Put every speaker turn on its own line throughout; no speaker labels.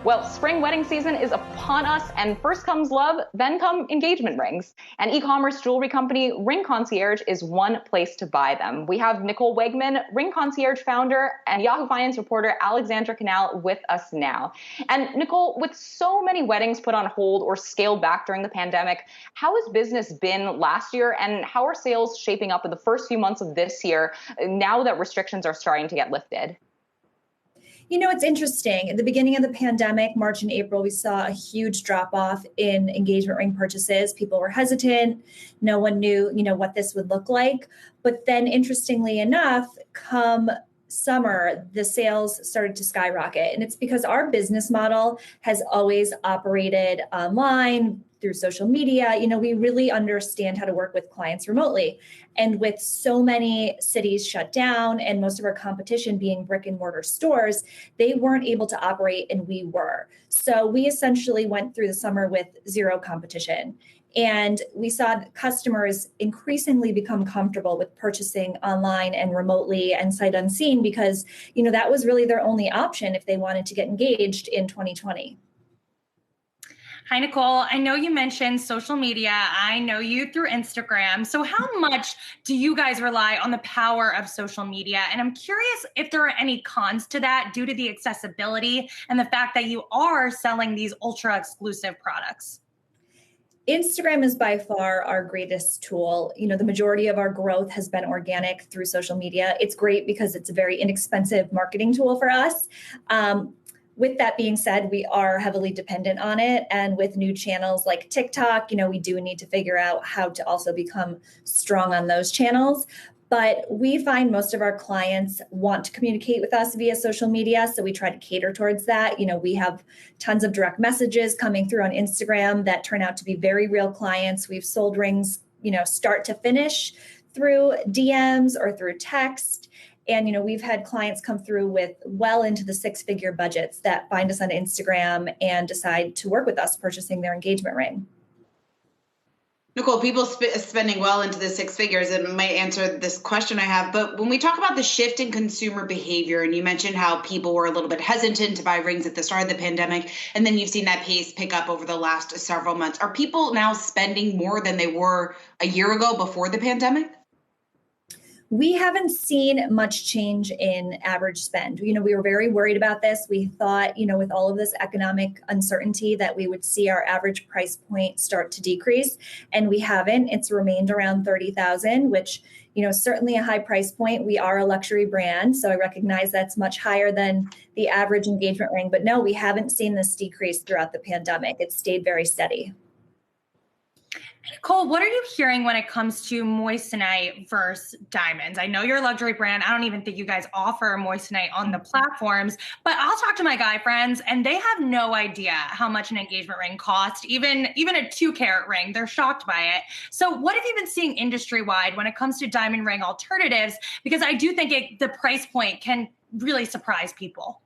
Well, spring wedding season is upon us, and first comes love, then come engagement rings. And e-commerce jewelry company Ring Concierge is one place to buy them. We have Nicole Wegman, Ring Concierge founder, and Yahoo Finance reporter Alexandra Canal with us now. And Nicole, with so many weddings put on hold or scaled back during the pandemic, how has business been last year, and how are sales shaping up in the first few months of this year now that restrictions are starting to get lifted?
You know, it's interesting. At the beginning of the pandemic, March and April, we saw a huge drop off in engagement ring purchases. People were hesitant. No one knew, what this would look like. But then interestingly enough, come summer, the sales started to skyrocket. And it's because our business model has always operated online through social media. We really understand how to work with clients remotely. And with so many cities shut down and most of our competition being brick and mortar stores, they weren't able to operate and we were. So we essentially went through the summer with zero competition. And we saw customers increasingly become comfortable with purchasing online and remotely and sight unseen because, that was really their only option if they wanted to get engaged in 2020.
Hi, Nicole. I know you mentioned social media. I know you through Instagram. So how much do you guys rely on the power of social media? And I'm curious if there are any cons to that due to the accessibility and the fact that you are selling these ultra exclusive products.
Instagram is by far our greatest tool. The majority of our growth has been organic through social media. It's great because it's a very inexpensive marketing tool for us. With that being said, we are heavily dependent on it. And with new channels like TikTok, we do need to figure out how to also become strong on those channels. But we find most of our clients want to communicate with us via social media. So we try to cater towards that. We have tons of direct messages coming through on Instagram that turn out to be very real clients. We've sold rings, start to finish through DMs or through text. And, we've had clients come through with well into the six-figure budgets that find us on Instagram and decide to work with us purchasing their engagement ring.
Nicole, people spending well into the six figures, it might answer this question I have. But when we talk about the shift in consumer behavior, and you mentioned how people were a little bit hesitant to buy rings at the start of the pandemic, and then you've seen that pace pick up over the last several months. Are people now spending more than they were a year ago before the pandemic?
We haven't seen much change in average spend. We were very worried about this. We thought, with all of this economic uncertainty that we would see our average price point start to decrease. And we haven't. It's remained around $30,000, which, certainly a high price point. We are a luxury brand. So I recognize that's much higher than the average engagement ring. But no, we haven't seen this decrease throughout the pandemic. It's stayed very steady.
Nicole, what are you hearing when it comes to moissanite versus diamonds? I know you're a luxury brand. I don't even think you guys offer moissanite on the platforms, but I'll talk to my guy friends and they have no idea how much an engagement ring costs, even a 2-carat ring. They're shocked by it. So what have you been seeing industry-wide when it comes to diamond ring alternatives? Because I do think the price point can really surprise people.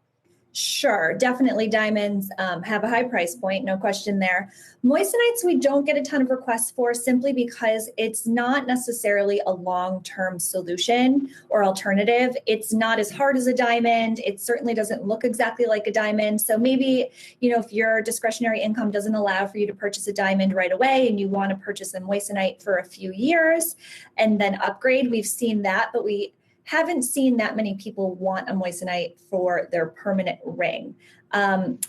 Sure, definitely diamonds have a high price point, no question there. Moissanites we don't get a ton of requests for simply because it's not necessarily a long-term solution or alternative. It's not as hard as a diamond. It certainly doesn't look exactly like a diamond. So maybe, if your discretionary income doesn't allow for you to purchase a diamond right away and you want to purchase a moissanite for a few years and then upgrade, we've seen that, but we haven't seen that many people want a moissanite for their permanent ring.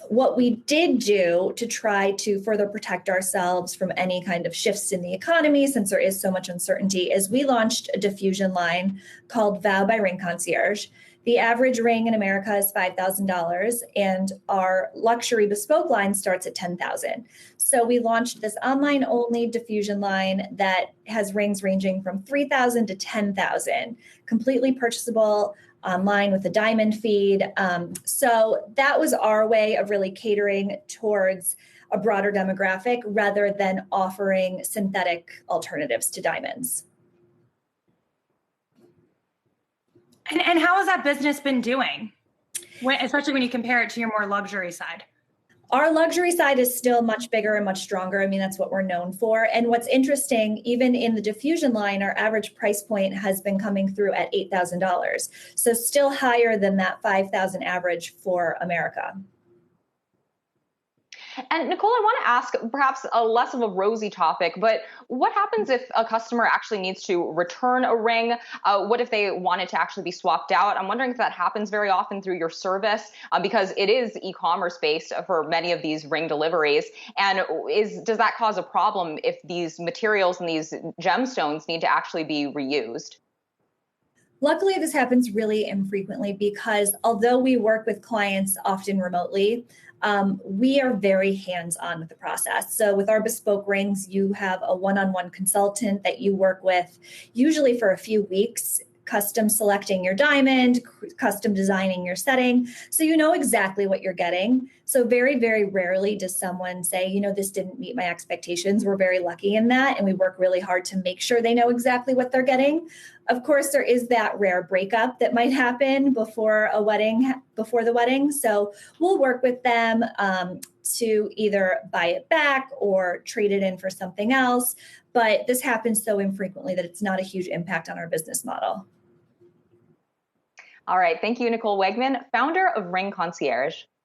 What we did do to try to further protect ourselves from any kind of shifts in the economy, since there is so much uncertainty, is we launched a diffusion line called Vow by Ring Concierge. The average ring in America is $5,000, and our luxury bespoke line starts at $10,000. So we launched this online-only diffusion line that has rings ranging from $3,000 to $10,000, completely purchasable online with a diamond feed. So that was our way of really catering towards a broader demographic rather than offering synthetic alternatives to diamonds.
And how has that business been doing, especially when you compare it to your more luxury side?
Our luxury side is still much bigger and much stronger. I mean, that's what we're known for. And what's interesting, even in the diffusion line, our average price point has been coming through at $8,000. So still higher than that $5,000 average for America.
And Nicole, I want to ask perhaps a less of a rosy topic, but what happens if a customer actually needs to return a ring? What if they want it to actually be swapped out? I'm wondering if that happens very often through your service, because it is e-commerce based for many of these ring deliveries. And does that cause a problem if these materials and these gemstones need to actually be reused?
Luckily, this happens really infrequently because although we work with clients often remotely, we are very hands-on with the process. So with our bespoke rings, you have a one-on-one consultant that you work with, usually for a few weeks, custom selecting your diamond, custom designing your setting. So you know exactly what you're getting. So very, very rarely does someone say, this didn't meet my expectations. We're very lucky in that. And we work really hard to make sure they know exactly what they're getting. Of course, there is that rare breakup that might happen before the wedding. So we'll work with them to either buy it back or trade it in for something else. But this happens so infrequently that it's not a huge impact on our business model.
All right. Thank you, Nicole Wegman, founder of Ring Concierge.